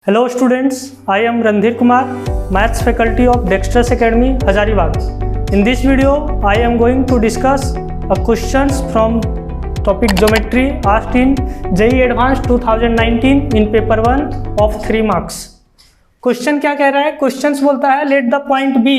Hello students, I am Randhir Kumar, Maths faculty of Dexterous Academy, Hazaribagh. In this video, I am going to discuss questions from topic Geometry asked in JEE Advanced 2019 in paper 1 of 3 marks. Question क्या कह रहा है? Questions बोलता है let the point B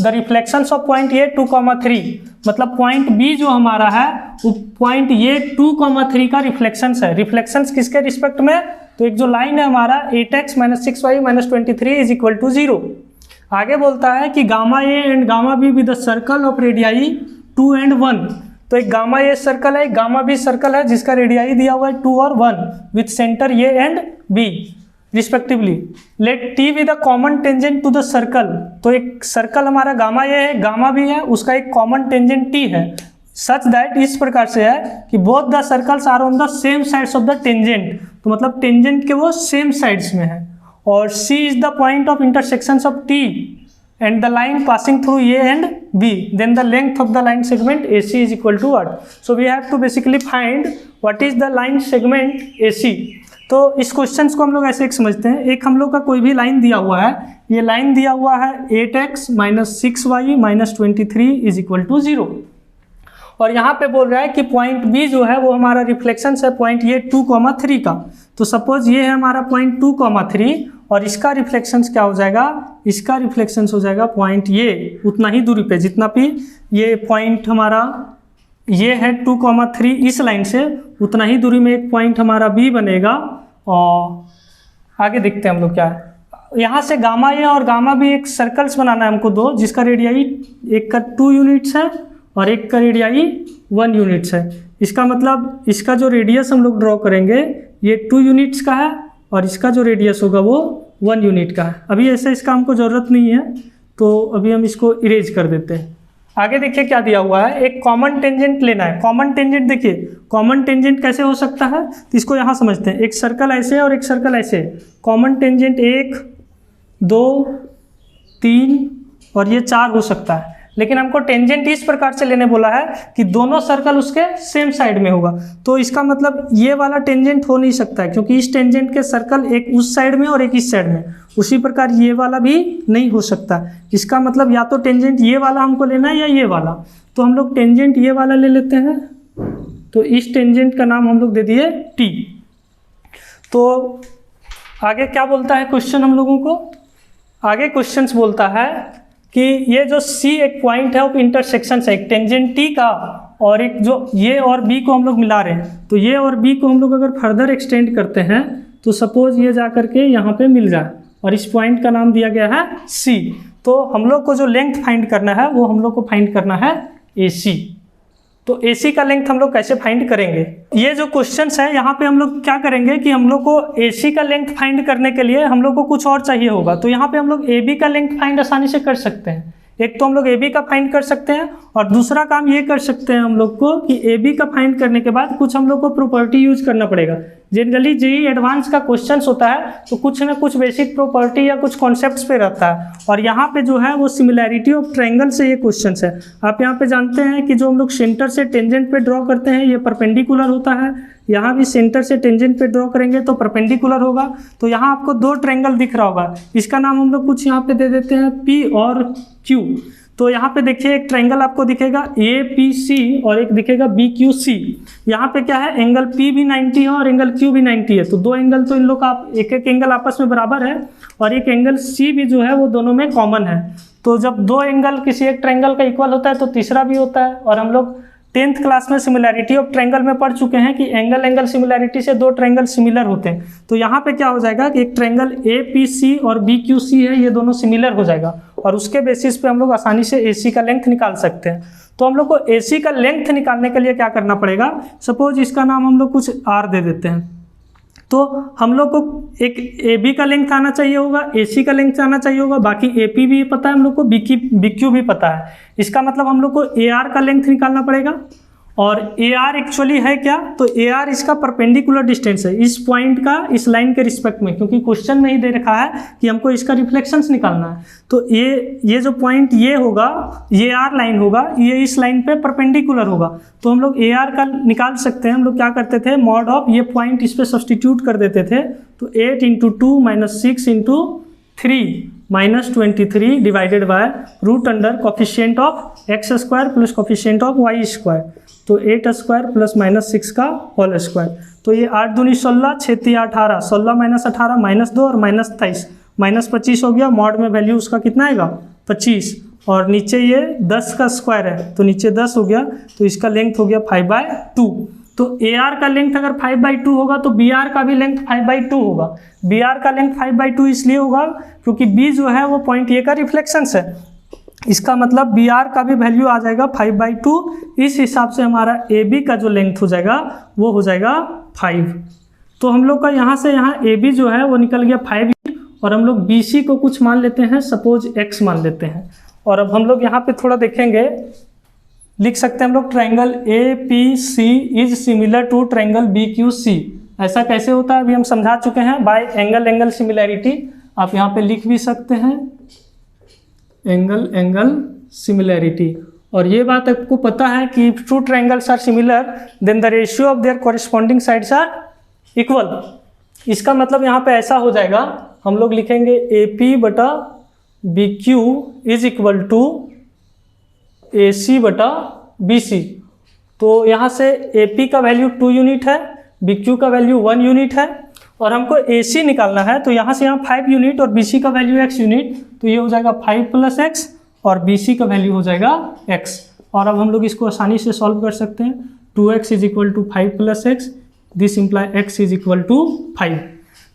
the reflections of point A 2,3 मतलब point B जो हमारा है वो पॉइंट A 2,3 का रिफ्लेक्शंस है. रिफ्लेक्शंस किसके रिस्पेक्ट में? तो एक जो लाइन है हमारा 8x - 6y - 23 is equal to 0. आगे बोलता है कि gamma A and gamma be with the circle of radii 2 and 1. तो एक गामा ए सर्कल है, एक गामा बी सर्कल है जिसका रेडियाई दिया हुआ है 2 और 1 with centre A and B respectively. Let T with a common tangent to the circle. तो एक सर्कल हमारा गामा ए है, गामा बी है, उसका एक कॉमन टेंजेंट टी है. सच दैट इस प्रकार से है कि both the circles are on the same sides of the tangent. तो मतलब टेंजेंट के वो सेम साइड्स में है. और C is the point of intersections of T and the line passing through A and B. Then the length of the line segment A C is equal to what? So we have to basically find what is the line segment A C. तो इस question को हम लोग ऐसे एक समझते हैं. एक हम लोग का कोई भी लाइन दिया हुआ है, ये लाइन दिया हुआ है 8x - 6y - 23 is equal to 0. और यहाँ पे बोल रहा है कि पॉइंट बी जो है वो हमारा रिफ्लेक्शन है पॉइंट ये 2,3 का. तो सपोज ये है हमारा पॉइंट 2,3 और इसका रिफ्लेक्शंस क्या हो जाएगा? इसका रिफ्लेक्शंस हो जाएगा पॉइंट ये उतना ही दूरी पे जितना भी ये पॉइंट हमारा ये है 2,3 इस लाइन से उतना ही दूरी में एक पॉइंट हमारा बी बनेगा. और आगे देखते हैं हम लोग क्या है. यहाँ से गामा ए और गामा बी एक सर्कल्स बनाना है हमको दो, जिसका रेडियाई एक का 2 यूनिट्स है और एक का रेडियाई 1 यूनिट्स है. इसका मतलब इसका जो रेडियस हम लोग ड्रॉ करेंगे ये 2 यूनिट्स का है और इसका जो रेडियस होगा वो 1 यूनिट का है. अभी ऐसे इसका हमको ज़रूरत नहीं है तो अभी हम इसको इरेज कर देते हैं. आगे देखिए क्या दिया हुआ है, एक कॉमन टेंजेंट लेना है. कॉमन टेंजेंट देखिए, कॉमन टेंजेंट कैसे हो सकता है तो इसको यहाँ समझते हैं. एक सर्कल ऐसे और एक सर्कल ऐसे. कॉमन टेंजेंट 1 2 3 और ये 4 हो सकता है. लेकिन हमको टेंजेंट इस प्रकार से लेने बोला है कि दोनों सर्कल उसके सेम साइड में होगा. तो इसका मतलब ये वाला टेंजेंट हो नहीं सकता है क्योंकि इस टेंजेंट के सर्कल एक उस साइड में और एक इस साइड में. उसी प्रकार ये वाला भी नहीं हो सकता. इसका मतलब या तो टेंजेंट ये वाला हमको लेना है या ये वाला. तो हम लोग टेंजेंट ये वाला ले लेते हैं. तो इस टेंजेंट का नाम हम लोग दे दिए टी. तो आगे क्या बोलता है क्वेश्चन हम लोगों को? आगे क्वेश्चन बोलता है कि ये जो C एक पॉइंट है ऑफ इंटरसेक्शन है एक टेंजेंट T का और एक जो ये और B को हम लोग मिला रहे हैं. तो ये और B को हम लोग अगर फर्दर एक्सटेंड करते हैं तो सपोज ये जा करके यहाँ पे मिल जाए और इस पॉइंट का नाम दिया गया है C. तो हम लोग को जो लेंथ फाइंड करना है वो हम लोग को फाइंड करना है AC. तो AC का लेंथ हम लोग कैसे फाइंड करेंगे? ये जो क्वेश्चंस है यहाँ पे हम लोग क्या करेंगे कि हम लोग को AC का लेंथ फाइंड करने के लिए हम लोग को कुछ और चाहिए होगा. तो यहाँ पे हम लोग AB का लेंथ फाइंड आसानी से कर सकते हैं. एक तो हम लोग AB का फाइंड कर सकते हैं और दूसरा काम ये कर सकते हैं हम लोग को कि AB का फाइंड करने के बाद कुछ हम लोग को प्रॉपर्टी यूज करना पड़ेगा. जनरली JEE एडवांस का क्वेश्चंस होता है तो कुछ ना कुछ बेसिक प्रॉपर्टी या कुछ कॉन्सेप्ट्स पे रहता है. और यहाँ पे जो है वो सिमिलैरिटी ऑफ ट्रायंगल से ये क्वेश्चंस है. आप यहाँ पे जानते हैं कि जो हम लोग सेंटर से टेंजेंट पे ड्रॉ करते हैं ये परपेंडिकुलर होता है. यहाँ भी सेंटर से टेंजेंट पे ड्रॉ करेंगे तो परपेंडिकुलर होगा. तो यहाँ आपको 2 ट्रायंगल दिख रहा होगा. इसका नाम हम लोग कुछ यहाँ पे दे देते हैं P और Q. तो यहाँ पे देखिए एक ट्रायंगल आपको दिखेगा APC और एक दिखेगा BQC. यहाँ पे क्या है, एंगल P भी 90 है और एंगल Q भी 90 है. तो 2 एंगल तो इन लोग का एक एंगल आपस में बराबर है और एक एंगल C भी जो है वो दोनों में कॉमन है. तो जब 2 एंगल किसी एक ट्रायंगल का इक्वल होता है तो तीसरा भी होता है. और हम लोग 10th क्लास में सिमिलैरिटी ऑफ ट्रायंगल में पढ़ चुके हैं कि एंगल सिमिलैरिटी से 2 ट्रायंगल सिमिलर होते हैं. तो यहाँ पे क्या हो जाएगा कि एक ट्रायंगल APC और BQC है, ये दोनों सिमिलर हो जाएगा और उसके बेसिस पे हम लोग आसानी से AC का लेंथ निकाल सकते हैं. तो हम लोग को AC का लेंथ निकालने के लिए क्या करना पड़ेगा? सपोज इसका नाम हम लोग कुछ R दे देते हैं. तो हम लोग को एक AB का लेंथ आना चाहिए होगा, AC का लेंथ आना चाहिए होगा. बाकी AP भी पता है हम लोग को, BQ भी पता है. इसका मतलब हम लोग को AR का लेंथ निकालना पड़ेगा और ए आर एक्चुअली है क्या, तो ए आर इसका परपेंडिकुलर डिस्टेंस है इस पॉइंट का इस लाइन के रिस्पेक्ट में, क्योंकि क्वेश्चन में ही दे रखा है कि हमको इसका रिफ्लेक्शंस निकालना है। तो ये जो पॉइंट ये होगा, ये आर लाइन होगा, ये इस लाइन पे परपेंडिकुलर होगा, तो हम लोग ए आर का निकाल सकते हैं। हम लोग क्या करते थे, मॉड ऑफ ये पॉइंट इस पर सब्सटीट्यूट कर देते थे, तो 8 × 2 - 6 × 3 -23 divided by root under coefficient of x² plus coefficient of y², तो 8² प्लस -6 का होल स्क्वायर। तो ये 8 दूनी 16, 6 3 18, 16 - 18 -2 और -23, -25 हो गया। मॉड में वैल्यू उसका कितना आएगा 25, और नीचे ये 10 का स्क्वायर है तो नीचे 10 हो गया, तो इसका लेंथ हो गया 5/2। तो ए आर का लेंथ अगर 5/2 होगा तो बी आर का भी लेंथ 5/2 होगा। बी आर का लेंथ 5/2 इसलिए होगा क्योंकि बी जो है वो पॉइंट ए का रिफ्लेक्शंस है, इसका मतलब बी आर का भी वैल्यू आ जाएगा 5/2। इस हिसाब से हमारा ए बी का जो लेंथ हो जाएगा वो हो जाएगा 5। तो हम लोग का यहाँ से यहाँ ए बी जो है वो निकल गया 5 और हम लोग बी सी को कुछ मान लेते हैं, सपोज x मान लेते हैं। और अब हम लोग यहाँ पे थोड़ा देखेंगे, लिख सकते हैं हम लोग triangle A P C is similar to triangle B Q C. ऐसा कैसे होता है अभी हम समझा चुके हैं, बाय एंगल सिमिलैरिटी। आप यहाँ पे लिख भी सकते हैं एंगल सिमिलैरिटी। और ये बात आपको पता है कि two triangles are similar then the ratio of their corresponding sides are equal. इसका मतलब यहाँ पे ऐसा हो जाएगा, हम लोग लिखेंगे ए पी बटा B Q is equal to A C बटा बी सी। तो यहाँ से ए पी का वैल्यू 2 यूनिट है, बी क्यू का वैल्यू 1 यूनिट है, और हमको ए सी निकालना है तो यहाँ से यहाँ 5 यूनिट और बी सी का वैल्यू x यूनिट, तो ये हो जाएगा 5 + x और बी सी का वैल्यू हो जाएगा x। और अब हम लोग इसको आसानी से सॉल्व कर सकते हैं। 2x = 5 + x, this imply x = 5।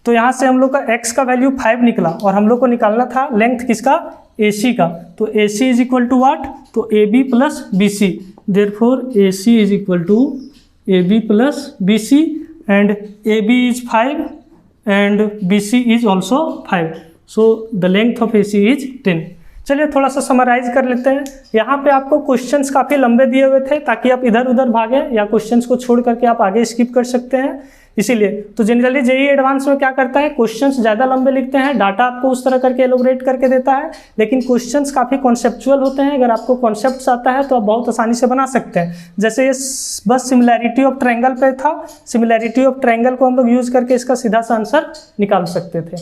तो यहाँ से हम लोग का x का वैल्यू 5 निकला और हम लोग को निकालना था लेंथ किसका, AC का। तो AC = व्हाट, तो AB + BC, therefore AC = AB + BC and AB is 5 and BC is also 5, so the length of AC is 10। चलिए थोड़ा सा समराइज कर लेते हैं। यहाँ पे आपको क्वेश्चंस काफ़ी लंबे दिए हुए थे ताकि आप इधर उधर भागें या क्वेश्चंस को छोड़ करके आप आगे स्किप कर सकते हैं, इसीलिए। तो जनरली जेईई एडवांस में क्या करता है, क्वेश्चंस ज़्यादा लंबे लिखते हैं, डाटा आपको उस तरह करके एलोबरेट करके देता है, लेकिन क्वेश्चंस काफ़ी कॉन्सेप्चुअल होते हैं। अगर आपको कॉन्सेप्ट्स आता है तो आप बहुत आसानी से बना सकते हैं। जैसे ये बस सिमिलैरिटी ऑफ ट्रायंगल पे था, सिमिलैरिटी ऑफ ट्रायंगल को हम लोग यूज़ करके इसका सीधा सा आंसर निकाल सकते थे।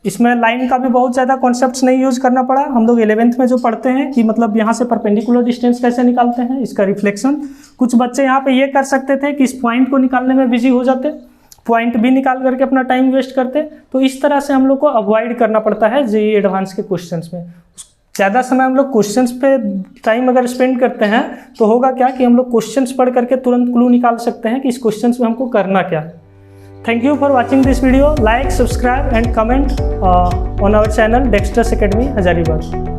इसमें लाइन का भी बहुत ज़्यादा कॉन्सेप्ट्स नहीं यूज़ करना पड़ा। हम लोग 11th में जो पढ़ते हैं कि मतलब यहाँ से परपेंडिकुलर डिस्टेंस कैसे निकालते हैं, इसका रिफ्लेक्शन। कुछ बच्चे यहाँ पे ये कर सकते थे कि इस पॉइंट को निकालने में बिजी हो जाते, पॉइंट भी निकाल करके अपना टाइम वेस्ट करते। तो इस तरह से हम लोग को अवॉइड करना पड़ता है जेईई एडवांस के क्वेश्चंस में। ज़्यादा समय हम लोग क्वेश्चंस पे टाइम अगर स्पेंड करते हैं तो होगा क्या कि हम लोग क्वेश्चंस पढ़ करके तुरंत क्लू निकाल सकते हैं कि इस क्वेश्चंस में हमको करना क्या है। Thank you for watching this video. Like, subscribe and comment on our channel Dexter's Academy Hazaribagh.